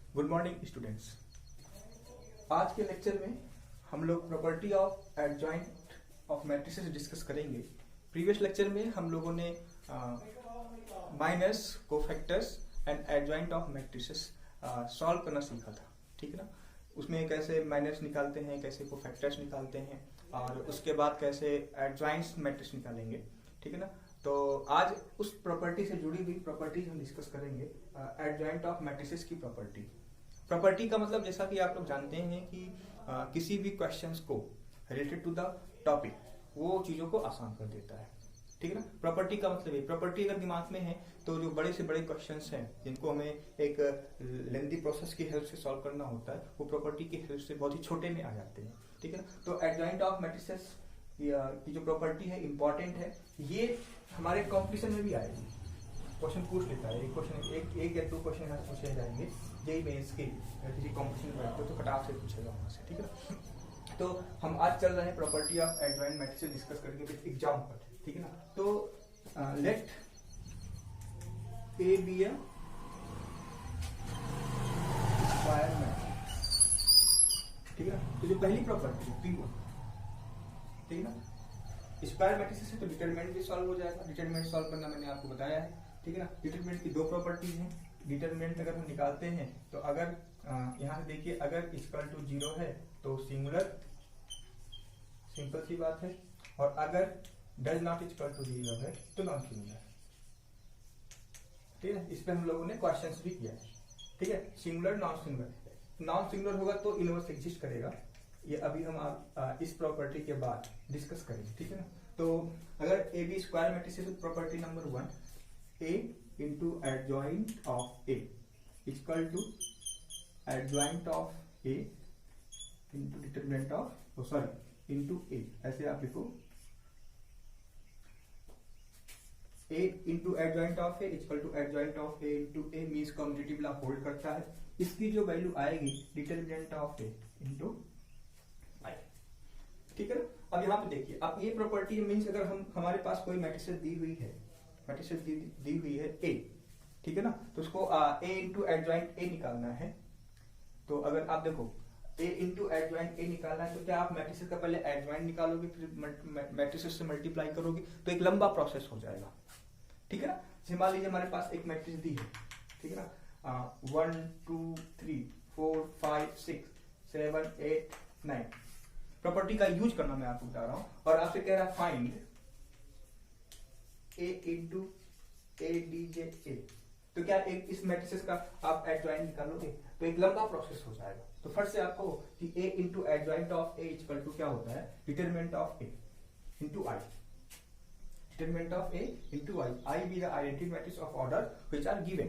Good morning students. आज के lecture में हम लोग property of adjoint of matrices discuss करेंगे। प्रीवियस लेक्चर में हम लोगों ने minus, cofactors and adjoint of matrices solve करना सीखा था, ठीक है ना। उसमें कैसे माइनस निकालते हैं, कैसे कोफैक्टर्स निकालते हैं और उसके बाद कैसे एडजॉइंट्स मैट्रिक्स निकालेंगे, ठीक है ना। तो आज उस प्रॉपर्टी से जुड़ी हुई प्रॉपर्टीज हम डिस्कस करेंगे, एडजॉइंट ऑफ मैट्रिसेस की प्रॉपर्टी। प्रॉपर्टी का मतलब जैसा कि आप लोग जानते हैं कि किसी भी क्वेश्चंस को रिलेटेड टू द टॉपिक वो चीजों को आसान कर देता है, ठीक है ना। प्रॉपर्टी का मतलब है, प्रॉपर्टी अगर दिमाग में है तो जो बड़े से बड़े क्वेश्चंस हैं जिनको हमें एक लेंथी प्रोसेस की हेल्प से सॉल्व करना होता है, वो प्रॉपर्टी की हेल्प से बहुत ही छोटे में आ जाते हैं, ठीक है ना। तो एडजॉइंट ऑफ मैट्रिसेस की जो प्रॉपर्टी है इंपॉर्टेंट है। ये हमारे कॉम्पिटिशन में भी आएगी, क्वेश्चन पूछ लेता है। एक क्वेश्चन एक या दो क्वेश्चन यहाँ से पूछे जाएंगे जेईई मेंस के, किसी कॉम्पिटिशन में बैठते हो तो कटाफ से पूछेगा वहां से, ठीक है ना। तो हम आज चल रहे हैं property of adjoint matrices discuss करके विद एग्जांपल, ठीक है ना। तो let A be a square matrix, ठीक है ना। तो जो पहली प्रॉपर्टी P1, ठीक है ना, स्क्वायर मैट्रिसेस है तो डिटरमिनेंट भी सॉल्व हो जाएगा। डिटरमिनेंट सॉल्व करना मैंने आपको बताया है, ठीक है ना। डिटरमिनेंट की दो प्रॉपर्टीज हैं। डिटरमिनेंट अगर हम निकालते हैं तो अगर यहाँ से देखिए, अगर इक्वल टू 0 है तो सिंगुलर, सिंपल सी बात है, और अगर डज नॉट इक्वल टू 0 है तो नॉन सिंगुलर, ठीक है। इस पे हम लोगों ने क्वेश्चंस भी किया है, ठीक है। Singular, non singular. Non singular होगा तो इनवर्स एग्जिस्ट करेगा, ये अभी हम इस प्रॉपर्टी के बाद डिस्कस करेंगे, ठीक है ना। तो अगर A B square matrices property number 1, A into adjoint of A equal to adjoint of A into determinant of sorry into A, ऐसे आप लिखो। A into adjoint of A equal to adjoint of A into A means commutative law hold करता है। इसकी जो value आएगी determinant of A into I, ठीक है ना। अब यहाँ पे देखिए, अब ये प्रॉपर्टी मीन्स अगर हमारे पास कोई मैट्रिसेस दी हुई है, मैट्रिसेस दी हुई है ए, ठीक है ना, तो उसको ए इंटू एडजॉइंट ए निकालना है। तो अगर आप देखो ए इंटू एडजॉइंट ए निकालना है तो क्या आप मैट्रिसेस का पहले एडजॉइंट निकालोगे फिर मैट्रिसेस से मल्टीप्लाई करोगे, तो एक लंबा प्रोसेस हो जाएगा, ठीक है ना। मान लीजिए हमारे पास एक मैट्रिक्स दी है, ठीक है ना, 1 2 3 4 5 6 7 8 9। प्रॉपर्टी का यूज करना मैं आपको बता रहा हूं, और आपसे कह रहा है फाइंड ए इंटू ए डीजे ए। तो क्या एक इस मैट्रिसेस का आप एडजॉइंट निकालोगे तो एक लंबा प्रोसेस हो जाएगा। तो फर्स्ट से आपको कि A into adjoint of A equal to क्या होता है, determinant of A into I, determinant of A into I, I be the identity matrix of order which are given,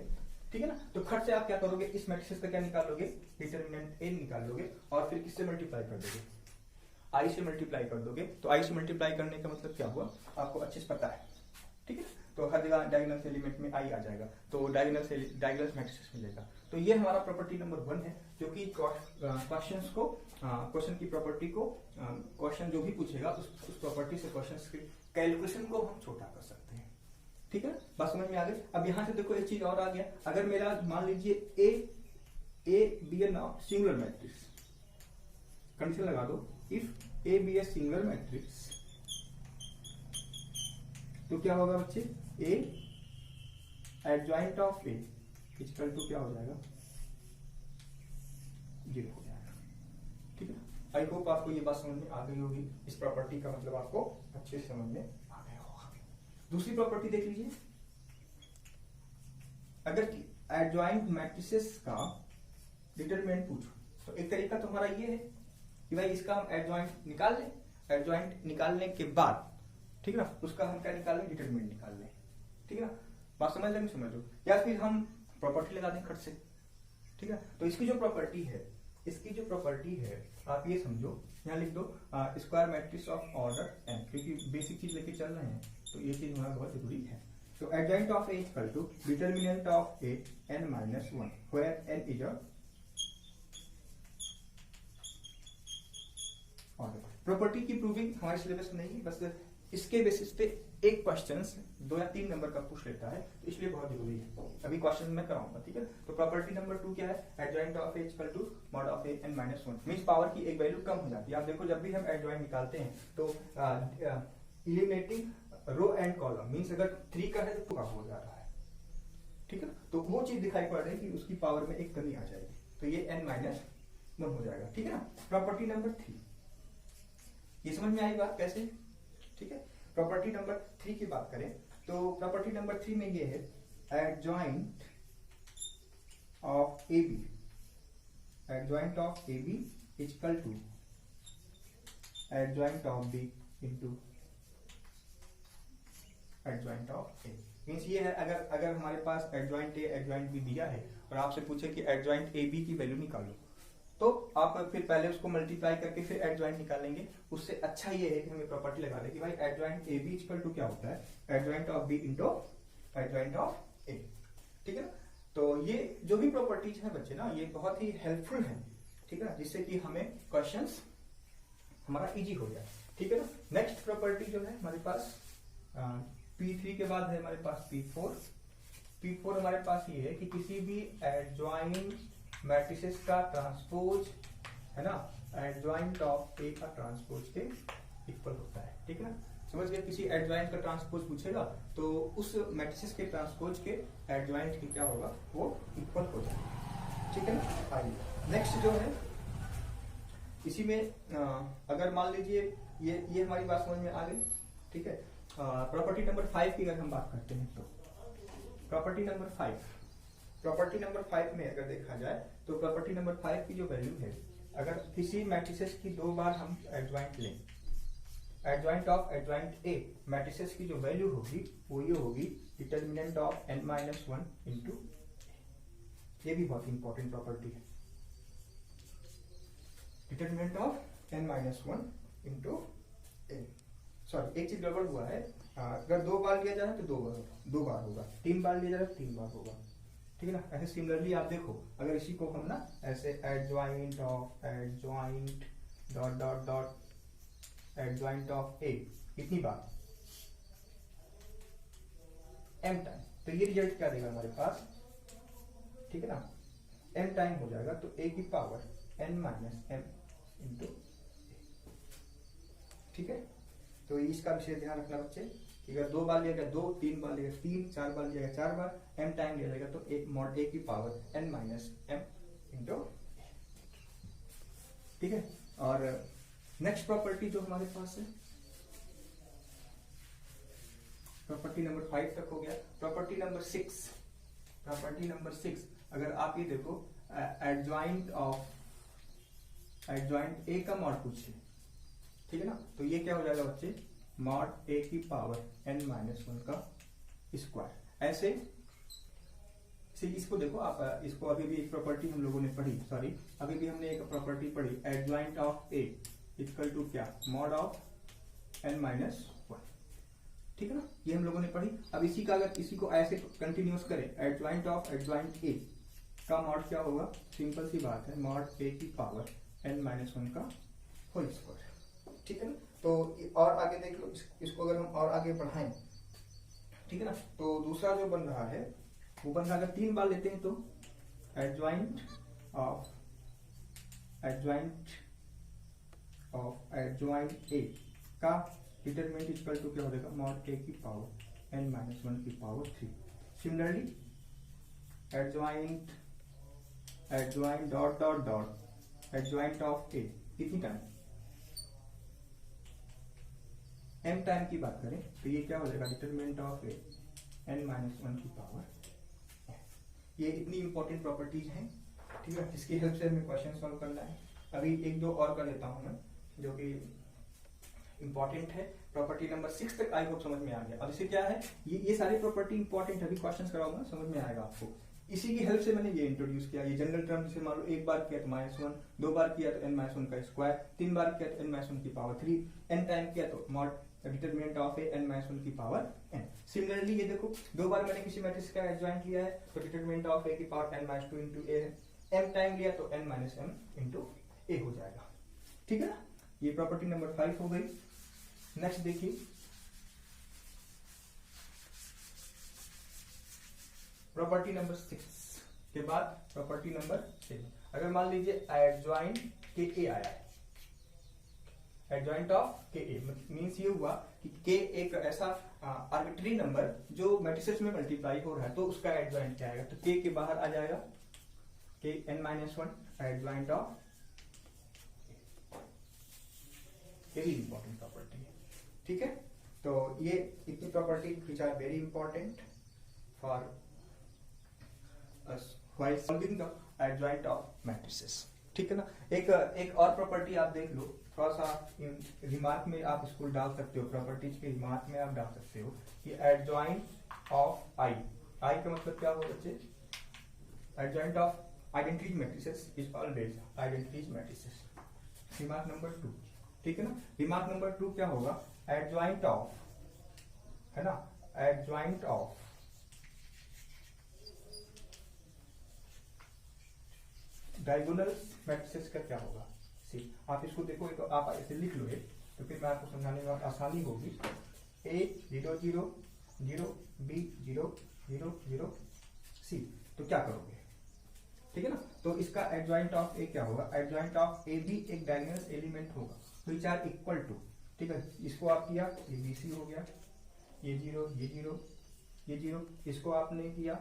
ठीक है ना। तो खर्च से आप क्या करोगे, इस मैट्रिक्स का क्या निकालोगे, डिटरमिनेंट ए निकालोगे और फिर किससे मल्टीप्लाई कर दोगे, आई से मल्टीप्लाई कर दोगे। तो आई से मल्टीप्लाई करने का मतलब क्या हुआ आपको अच्छे से पता है, ठीक है। तो हर जगह डायगोनल एलिमेंट में आई आ जाएगा तो डायगोनल मैट्रिसेस मिलेगा। तो ये हमारा प्रॉपर्टी नंबर 1 है, जो कि क्वेश्चंस को, क्वेश्चन की प्रॉपर्टी को, क्वेश्चन जो भी पूछेगा उस प्रॉपर्टी से क्वेश्चंस के कैलकुलेशन को हम छोटा कर सकते हैं, ठीक है। बात समझ में आ गई। अब यहाँ से देखो एक चीज और आ गया, अगर मेरा मान लीजिए A be a non singular matrix, condition लगा दो, if A be a singular matrix, तो क्या होगा बच्चे, A adjoint of A equal to क्या हो जाएगा, 0 हो जाएगा, ठीक है। आई होप आपको ये बात समझ में आ गई होगी। इस प्रॉपर्टी का मतलब आपको अच्छे से समझ में आ गया होगा। दूसरी प्रॉपर्टी देख लीजिए, अगर एडजॉइंट मैट्रिसेस का डिटरमिनेंट पूछो तो एक तरीका तो हमारा ये है कि भाई इसका हम एडजॉइंट निकाल लें, एडजॉइंट निकालने के बाद, ठीक है ना, उसका हम क्या निकाल लें, डिटरमिनेंट निकाल लें, ठीक है ना। बात समझ लें, समझ लो, या फिर हम प्रॉपर्टी लगा दें खर्च से, ठीक है। तो इसकी जो प्रॉपर्टी है आप ये समझो, यहाँ लिख दो square matrix of order n, क्योंकि बेसिक चीज लेके चल रहे हैं तो ये चीज होना बहुत जरूरी है। तो adjoint of A equal to determinant of A n minus 1 where n is a order. Property की प्रूविंग हमारे सिलेबस में नहीं, बस इसके बेसिस पे एक क्वेश्चन 2 या 3 नंबर का पूछ लेता है, तो इसलिए बहुत जरूरी है। अभी क्वेश्चन मैं कराऊंगा, ठीक है। तो प्रॉपर्टी नंबर 2 क्या है, adjoint of A equal to mod of A n minus 1, means power की एक वैल्यू कम हो जाती है। आप देखो जब भी हम एडजॉइंट निकालते हैं तो eliminating row and column, means अगर 3 का है तो 2 का हो जा रहा है, ठीक है। तो वो चीज दिखाई पड़ रही है कि उसकी पावर में एक कमी आ जाएगी, तो ये n माइनस 1 हो जाएगा, ठीक है ना। प्रॉपर्टी नंबर 3, ये समझ में आई बात कैसे, ठीक है। प्रॉपर्टी नंबर 3 की बात करें तो प्रॉपर्टी नंबर 3 में ये है adjoint of A B, adjoint of A B equal to adjoint of B into adjoint of A. Means ये है, अगर हमारे पास एडजॉइंट ए एडजॉइंट बी दिया है और आपसे पूछे कि एडजॉइंट ए बी की वैल्यू निकालो, तो आप फिर पहले उसको मल्टीप्लाई करके फिर एडजॉइंट निकालेंगे। उससे अच्छा ये है कि हमें प्रॉपर्टी लगा दे कि भाई adjoint A B equal to क्या होता है, adjoint of B into adjoint of A, ठीक है ना। तो ये जो भी प्रॉपर्टीज है बच्चे ना, ये बहुत ही हेल्पफुल है, ठीक है, जिससे कि हमें क्वेश्चंस हमारा इजी हो जाए, ठीक है ना। नेक्स्ट प्रॉपर्टी जो है हमारे पास P3 के बाद है हमारे पास P4। P4 हमारे पास ये है कि किसी भी एडजॉइंट मैट्रिसेस का ट्रांसपोज है ना, एडजॉइंट ऑफ ए का ट्रांसपोज के इक्वल होता है, ठीक है ना। समझ गए, किसी एडजॉइंट का ट्रांसपोज पूछेगा तो उस मैट्रिसेस के ट्रांसपोज के एडजॉइंट की क्या होगा, वो इक्वल हो जाएगा, ठीक है ना। आइए नेक्स्ट जो है, इसी में अगर मान लीजिए ये हमारी बात समझ में आ गई, ठीक है। प्रॉपर्टी नंबर 5 की अगर हम बात करते हैं तो प्रॉपर्टी नंबर 5 में अगर देखा जाए तो प्रॉपर्टी नंबर 5 की जो वैल्यू है, अगर किसी मैट्रिसेस की 2 बार हम एडजॉइंट लें, adjoint of adjoint A matrices की जो वैल्यू होगी वो ये होगी determinant of n minus 1 into, ये भी बहुत इंपॉर्टेंट प्रॉपर्टी है, determinant of n minus 1 into A. Sorry, एक चीज गड़बड़ हुआ है, अगर 2 बार लिया जाए तो 2 बार होगा, 3 बार लिया जाए तो 3 बार होगा, ठीक है ना। ऐसे सिमिलरली आप देखो, अगर इसी को हम ना ऐसे adjoint of adjoint dot dot dot adjoint of A, कितनी बार, m टाइम, तो ये रिजल्ट क्या देगा हमारे पास, ठीक है ना, m टाइम हो जाएगा, तो a की power n minus m into, ठीक है। तो इसका विशेष ध्यान रखना बच्चे कि अगर 2 बार लिया गया 2, 3 बार लिया 3, 4 बार लिया 4 बार, m टाइम लिया जाएगा तो एक मॉड a की power n minus m into, ठीक है। और नेक्स्ट प्रॉपर्टी जो हमारे पास है, प्रॉपर्टी नंबर 5 तक हो गया। प्रॉपर्टी नंबर 6, अगर आप ये देखो एडजॉइंट ए का मॉड पूछे, ठीक है ना, तो ये क्या हो जाएगा बच्चे, मॉड ए की पावर n माइनस 1 का स्क्वायर। ऐसे इसको देखो आप, इसको अभी भी एक प्रॉपर्टी हम लोगों ने पढ़ी, सॉरी अभी भी हमने एक प्रॉपर्टी पढ़ी, adjoint of A equal to क्या, मॉड ऑफ n माइनस 1, ठीक है ना, ये हम लोगों ने पढ़ी। अब इसी का अगर इसी को ऐसे कंटिन्यूस करें, एडजॉइंट ऑफ एडजॉइंट ए का मॉड क्या होगा, सिंपल सी बात है, मॉड ए की पावर n माइनस 1 का होल स्क्वायर, ठीक है ना। तो और आगे देख लो, इसको अगर हम और आगे बढ़ाएं, ठीक है ना, तो दूसरा जो बन रहा है वो बन रहा है, अगर 3 बार लेते हैं तो एडजॉइंट ऑफ एडजॉइंट ए का डिटरमिनेंट इक्वल टू क्या हो जाएगा, मॉड ए की पावर n माइनस 1 की power 3। Similarly adjoint dot dot dot adjoint of A, कितनी टाइम, m टाइम की बात करें तो ये क्या हो जाएगा, determinant of A n minus 1 की पावर। ये इतनी इंपॉर्टेंट प्रॉपर्टीज हैं, ठीक है, जिसकी हेल्प से हमें क्वेश्चन सॉल्व करना है। अभी 1-2 और कर लेता हूं मैं, जो कि इंपॉर्टेंट है। प्रॉपर्टी नंबर 6 तक आई होप समझ में आ गया। अब इसे क्या है, ये सारी प्रॉपर्टी इंपॉर्टेंट है, अभी क्वेश्चन कराऊंगा समझ में आएगा आपको। इसी की हेल्प से मैंने ये इंट्रोड्यूस किया, ये जनरल टर्म, जैसे मान लो 1 बार किया तो -1, 2 बार किया तो n माइनस 1 का स्क्वायर, 3 बार किया तो n माइनस 1 की पावर 3, n टाइम किया तो mod determinant of A n minus 1 की पावर n। सिमिलरली ये देखो, 2 बार मैंने किसी मैट्रिक्स का एडजॉइंट लिया है तो डिटरमिनेंट ऑफ ए की पावर n माइनस 2 इंटू ए है, m टाइम लिया तो n माइनस m इंटू ए हो जाएगा, ठीक है ना। ये प्रॉपर्टी नंबर 5 हो गई। नेक्स्ट देखिए प्रॉपर्टी नंबर 6 के बाद प्रॉपर्टी नंबर 7। अगर मान लीजिए एडजॉइंट के ए आया है, एडजॉइंट ऑफ के ए मीन्स ये हुआ कि के एक ऐसा आर्बिट्री नंबर जो मैट्रिसेस में मल्टीप्लाई हो रहा है, तो उसका एडजॉइंट क्या आएगा, तो के बाहर आ जाएगा के n माइनस 1 एडजॉइंट ऑफ, ये भी इंपॉर्टेंट प्रॉपर्टी है। ठीक है, तो ये इतनी property which are very important for while solving the adjoint of matrices. ठीक है ना, एक और प्रॉपर्टी आप देख लो, थोड़ा सा रिमार्क में आप इसको डाल सकते हो, प्रॉपर्टीज के रिमार्क में आप डाल सकते हो कि एडजॉइंट ऑफ आई, आई का मतलब क्या होगा बच्चे, adjoint of identities matrices is always identities matrices. Remark number 2, ठीक है ना, रिमार्क नंबर 2 क्या होगा, एडजॉइंट ऑफ, है ना, एडजॉइंट ऑफ डायगोनल मैट्रिसेस का क्या होगा। सी आप इसको देखो, तो आप ऐसे लिख लो तो फिर मैं आपको समझाने में आसानी होगी। A 0 0 0 B 0 0 0 C, तो क्या करोगे, ठीक है ना, तो इसका एडजॉइंट ऑफ ए क्या होगा, एडजॉइंट ऑफ ए भी एक डायगोनल एलिमेंट होगा, विच आर इक्वल टू, ठीक है, इसको आप किया, ये BC हो गया, ये 0 ये 0 ये 0, इसको आपने किया,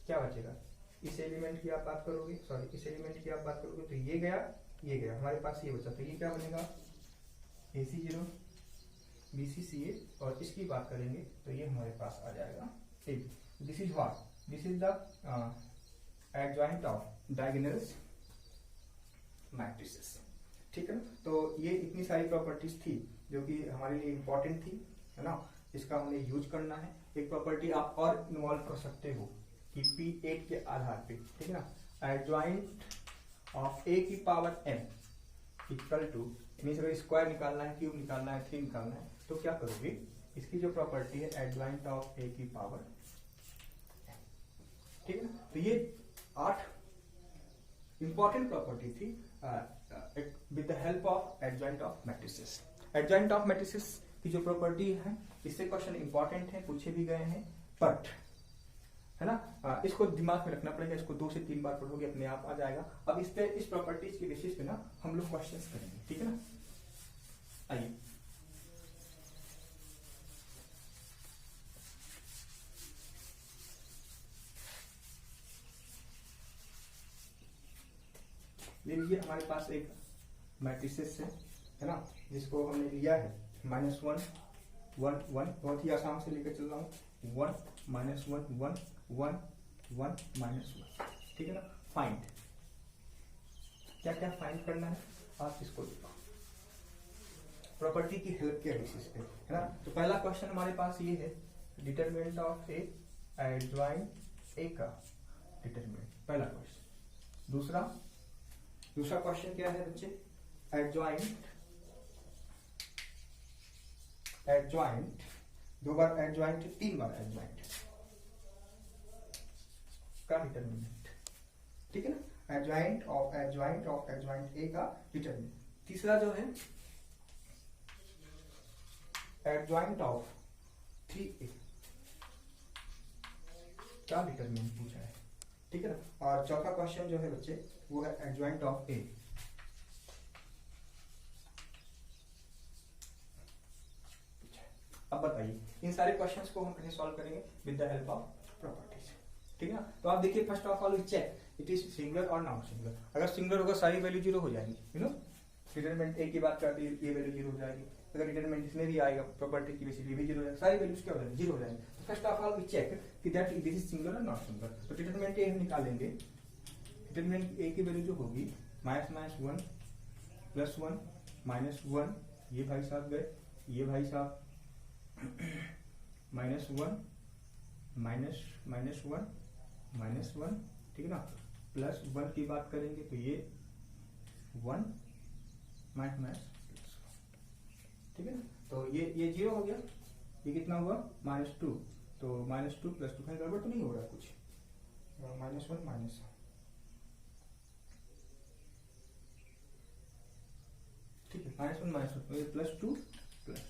क्या बचेगा, इस एलिमेंट की आप बात करोगे, सॉरी इस एलिमेंट की आप बात करोगे, तो ये गया हमारे पास, ये बचा, तो ये क्या बनेगा, AC 0 BC CA, और इसकी बात करेंगे तो ये हमारे पास आ जाएगा AB। This is what, this is the adjoint of diagonals matrices. ठीक है ना, तो ये इतनी सारी प्रॉपर्टीज थी जो कि हमारे लिए इंपॉर्टेंट थी, है ना, इसका हमें यूज करना है। एक प्रॉपर्टी आप और इन्वॉल्व कर सकते हो कि P8 के आधार पे, ठीक है ना, एडजॉइंट ऑफ A की power m equal to, means अगर स्क्वायर निकालना है, क्यूब निकालना है, 3 निकालना है, तो क्या करोगे, इसकी जो प्रॉपर्टी है एडजॉइंट ऑफ A की पावर m, ठीक है ना, तो ये 8 इंपॉर्टेंट प्रॉपर्टी थी with the help of adjoint of matrices. Adjoint of matrices की जो प्रॉपर्टी है, इससे क्वेश्चन इंपॉर्टेंट है, पूछे भी गए हैं, बट है ना, इसको दिमाग में रखना पड़ेगा, इसको 2 से 3 बार पढ़ोगे अपने आप आ जाएगा। अब इस पे, इस प्रॉपर्टीज के बेसिस पे ना हम लोग क्वेश्चंस करेंगे, ठीक है ना, आइए ले लीजिए, हमारे पास एक मैट्रिसेस है ना, जिसको हमने लिया है -1 1 1, बहुत ही आसान से लेकर चल रहा हूँ, 1 -1 1 1 1 -1, ठीक है ना। फाइंड, क्या क्या फाइंड करना है, आप इसको देखो प्रॉपर्टी की हेल्प के बेसिस पे, है ना। तो पहला क्वेश्चन हमारे पास ये है, determinant of A, adjoint A का डिटरमिनेंट, पहला क्वेश्चन। दूसरा क्वेश्चन क्या है बच्चे, एडजॉइंट 2 बार एडजॉइंट, 3 बार एडजॉइंट का डिटरमिनेंट, ठीक है ना, एडजॉइंट ऑफ ए का डिटरमिनेंट। तीसरा जो है एडजॉइंट ऑफ 3A का डिटरमिनेंट पूछा है, ठीक है ना। और चौथा क्वेश्चन जो है बच्चे, वो है एडजॉइंट ऑफ ए। अब बताइए, इन सारे क्वेश्चंस को हम कैसे सॉल्व करेंगे, with the help of properties, ठीक है ना। तो आप देखिए, first of all we check it is singular और नॉन सिंगुलर। अगर सिंगुलर होगा सारी वैल्यू 0 हो जाएंगी, यू नो, डिटरमिनेंट ए की बात करते हैं, ये वैल्यू 0 हो जाएगी। अगर डिटरमिनेंट इसमें भी आएगा प्रॉपर्टी की बेसिस, ये भी 0 हो जाएगा, सारी वैल्यूज क्या हो जाएंगी, 0 हो जाएंगी। तो first of all we check कि दैट दिस इज सिंगुलर और नॉन सिंगुलर। तो डिटरमिनेंट ए हम निकालेंगे, डिटरमिनेंट ए की वैल्यू जो होगी -1 +1 -1, ये भाई साहब गए, ये भाई साहब -1 -1, ठीक है ना, +1 की बात करेंगे तो ये 1 ठीक है ना। तो ये 0 हो गया, ये कितना हुआ -2, तो -2 +2, कहीं गड़बड़ तो नहीं हो रहा कुछ, -1 ठीक है, -1 तो ये +2 +2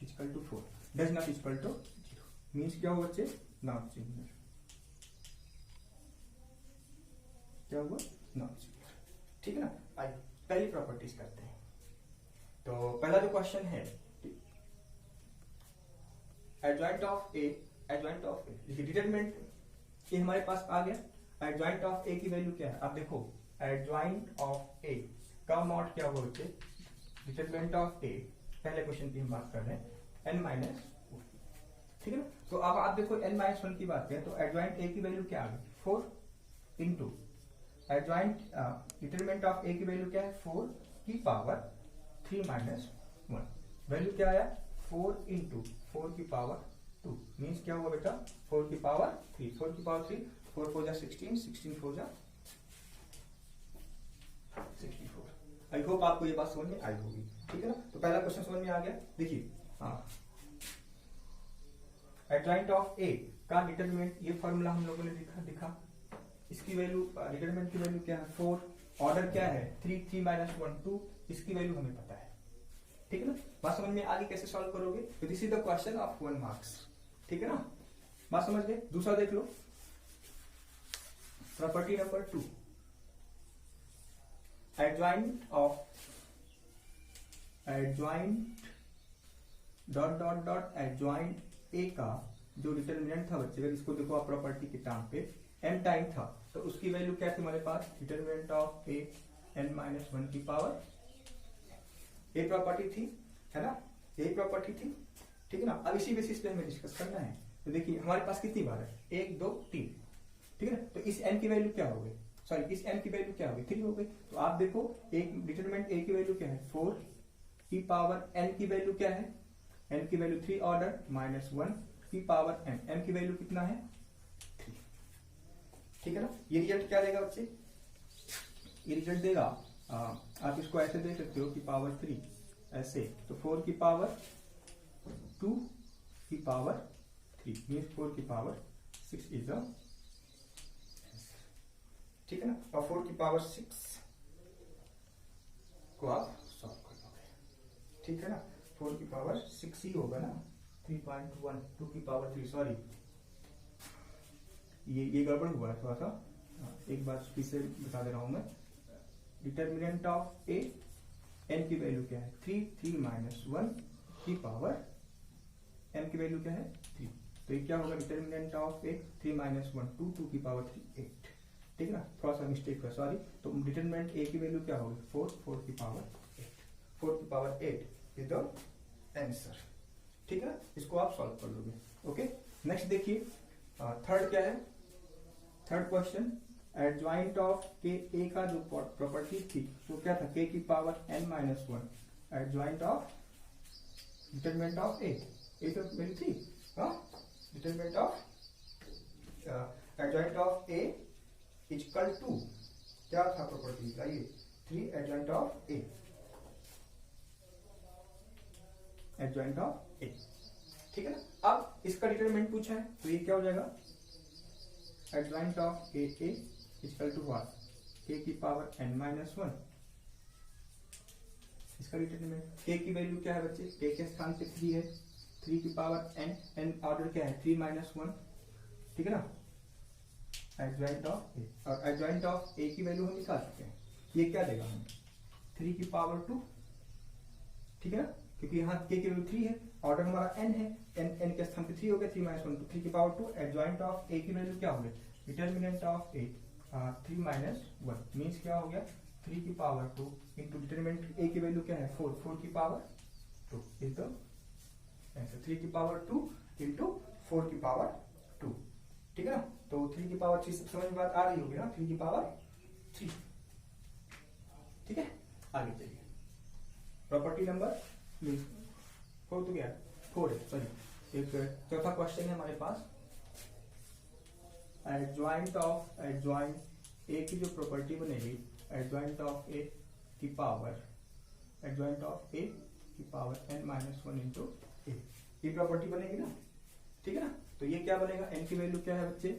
equal to 4, does not equal to 0, means क्या हुआ बच्चे, नॉट सिंगुलर। क्या हुआ, नॉट सिंगुलर। ठीक है ना। आइए पहली प्रॉपर्टीज करते हैं। तो पहला जो क्वेश्चन है, adjoint of A, adjoint of A, determinant ये हमारे पास आ गया। एडजॉइंट ऑफ ए की वैल्यू क्या है, आप देखो एडजॉइंट ऑफ ए का मॉड क्या हुआ बच्चे, डिटरमिनेंट ऑफ ए, पहले क्वेश्चन की हम बात कर रहे हैं n माइनस, ठीक है ना। तो अब आप देखो n माइनस वन की बात करें तो एडजॉइंट ए की वैल्यू क्या आ गई, 4 इंटू एडजॉइंट डिटरमिनेंट ऑफ ए की वैल्यू क्या है, 4 की पावर 3 माइनस 1, वैल्यू क्या आया 4 इंटू 4 की पावर 2, मीन्स क्या हुआ बेटा 4 की पावर 3, 4 की पावर 3, 4 4 जा 16, 16 4 जा 64। आई होप आपको ये बात समझ में आई होगी, ठीक है ना। तो पहला क्वेश्चन समझ में आ गया। देखिए हाँ, एडजॉइंट ऑफ ए का डिटरमिनेंट, ये फॉर्मूला हम लोगों ने दिखा, इसकी वैल्यू डिटरमिनेंट की वैल्यू क्या है 4, ऑर्डर क्या है 3, 3 माइनस 1 2, इसकी वैल्यू हमें पता है, ठीक है ना। बात समझ में आगे कैसे सॉल्व करोगे, तो this is the question of 1 marks, ठीक है ना। बात समझ गए। दूसरा देख लो, property number 2, adjoint dot dot dot adjoint A का जो डिटरमिनेंट था बच्चे, अगर इसको देखो आप प्रॉपर्टी के टाइम पे m टाइम था, तो उसकी वैल्यू क्या थी हमारे पास, determinant of A n minus 1 की पावर, ये प्रॉपर्टी थी, है ना, यही प्रॉपर्टी थी, ठीक है ना। अब इसी बेसिस पे हमें डिस्कस करना है। तो देखिए हमारे पास कितनी बार है, 1 2 3, ठीक है ना। तो इस n की वैल्यू क्या हो गई, सॉरी इस m की वैल्यू क्या हो गई, 3 हो गई। तो आप देखो एक डिटरमिनेंट a की वैल्यू क्या है 4 की पावर n की वैल्यू क्या है, n की वैल्यू 3 ऑर्डर माइनस 1 की पावर m की वैल्यू कितना है 3, ठीक है ना। ये रिजल्ट क्या देगा बच्चे, ये रिजल्ट देगा आप इसको ऐसे दे सकते हो कि पावर 3 ऐसे, तो 4 की पावर 2 की पावर 3 मीन्स 4 की पावर 6 इज द, ठीक है ना। और 4 की पावर 6 को आप सॉल्व कर लोगे, ठीक है ना। 4 की पावर 6 ही होगा ना, 3.1, 2 की पावर 3, सॉरी ये गड़बड़ हुआ है थोड़ा सा, एक बार फिर से बता दे रहा हूं मैं। डिटरमिनेंट ऑफ ए, n की वैल्यू क्या है 3, 3 माइनस 1 की पावर m की वैल्यू क्या है 3, तो ये क्या होगा डिटरमिनेंट ऑफ ए 3 माइनस 1 2, 2 की पावर 3 8, ठीक है ना। थोड़ा सा मिस्टेक है, सॉरी। तो डिटरमिनेंट ए की वैल्यू क्या होगी 4, 4 की पावर 8, 4 की पावर 8 इज द आंसर, ठीक है ना। इसको आप सॉल्व कर लोगे, ओके। नेक्स्ट देखिए थर्ड क्या है, थर्ड क्वेश्चन, एडजॉइंट ऑफ के ए का जो प्रॉपर्टी थी वो क्या था, के की power n minus 1, adjoint of determinant of A तो वैल्यू थी, हाँ, determinant of adjoint of A equal to क्या था प्रॉपर्टी, आइए 3 adjoint of A, adjoint of A, ठीक है ना। अब इसका डिटरमिनेंट पूछा है तो ये क्या हो जाएगा, adjoint of A equal to what, K की पावर n माइनस 1, इसका डिटरमिनेंट k की वैल्यू क्या है बच्चे, k के स्थान पे 3 है, 3 की पावर n ऑर्डर क्या है 3 माइनस 1, ठीक है ना। एडजॉइंट ऑफ ए, और एडजॉइंट ऑफ ए की वैल्यू हम निकाल सकते हैं, ये क्या देगा हमें 3 की पावर 2, ठीक है ना, क्योंकि यहाँ k की वैल्यू 3 है, ऑर्डर हमारा n है, n के स्थान पे 3 हो गया, 3 माइनस 1 तो 3 की पावर 2, एडजॉइंट ऑफ ए की वैल्यू क्या हो गई, determinant of A 3 minus 1 means क्या हो गया 3 की पावर 2 इंटू डिटरमिनेंट ए की वैल्यू क्या है 4, 4 की पावर 2 इज द आंसर, 3 की पावर 2 इंटू 4 की पावर 2, ठीक है ना। तो 3 की पावर 3 समझ में बात आ रही होगी ना, 3 की पावर 3, ठीक है। आगे चलिए, प्रॉपर्टी नंबर 4 तो क्या 4 है, सॉरी एक चौथा क्वेश्चन है हमारे पास, एडजॉइंट ए की जो प्रॉपर्टी बनेगी, एडजॉइंट ऑफ ए की पावर n माइनस 1 इंटू ए, ये प्रॉपर्टी बनेगी ना, ठीक है ना। तो ये क्या बनेगा, n की वैल्यू क्या है बच्चे,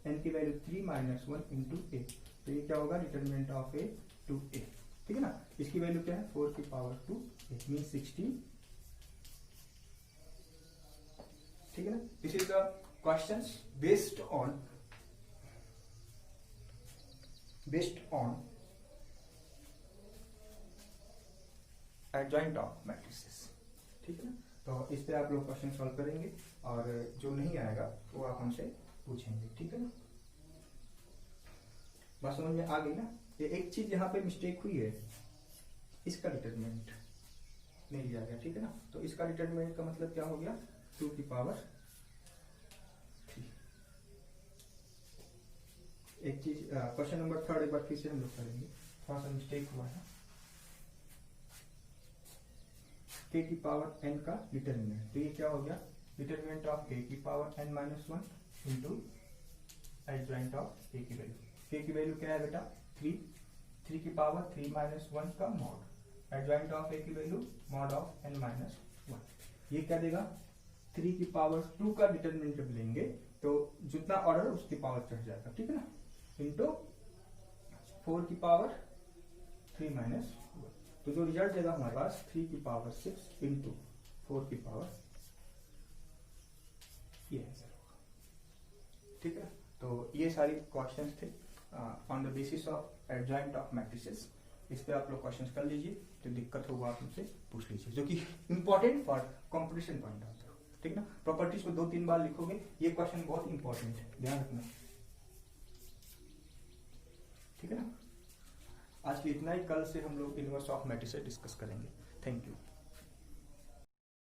n की वैल्यू 3 माइनस 1 इंटू ए, तो ये क्या होगा डिटरमिनेंट ऑफ ए टू ए, ठीक है ना। इसकी वैल्यू क्या है 4 की पावर 2 मीन 16, ठीक है ना। This is the questions based on adjoint of matrices, ठीक है ना। तो इस पे आप लोग क्वेश्चन सॉल्व करेंगे और जो नहीं आएगा वो आप हमसे पूछेंगे, ठीक है ना। बात समझ में आ गई ना। ये एक चीज यहाँ पे मिस्टेक हुई है, इसका डिटरमिनेंट नहीं लिया गया, ठीक है ना। तो इसका डिटरमिनेंट का मतलब क्या हो गया, 2 की पावर 3। एक चीज क्वेश्चन नंबर 3 एक बार फिर से हम लोग करेंगे, थोड़ा सा मिस्टेक हुआ है। k की पावर n का डिटरमिनेंट, तो ये क्या हो गया, डिटरमिनेंट ऑफ k की power n minus 1 into adjoint of k की वैल्यू। k की वैल्यू क्या है बेटा 3 की पावर 3 माइनस 1 का मॉड, एडजॉइंट ऑफ a की value mod of n minus 1। ये क्या देगा, 3 की पावर 2 का डिटरमिनेंट जब लेंगे तो जितना ऑर्डर उसकी पावर चढ़ जाएगा, ठीक है ना, इंटू 4 की पावर 3 माइनस 1। तो जो रिजल्ट देगा हमारे पास 3 की पावर 6 इंटू 4 की पावर, ये आंसर होगा, ठीक है। तो ये सारी क्वेश्चंस थे on the basis of adjoint of matrices. इस पे आप लोग क्वेश्चंस कर लीजिए, जो दिक्कत होगा आप मुझसे पूछ लीजिए, जो कि important for competition point of view, ठीक ना। प्रॉपर्टीज को 2-3 बार लिखोगे, ये क्वेश्चन बहुत इंपॉर्टेंट है, ध्यान रखना, ठीक है ना। आज के इतना ही, कल से हम लोग इनवर्स ऑफ मैट्रिसेस डिस्कस करेंगे। Thank you.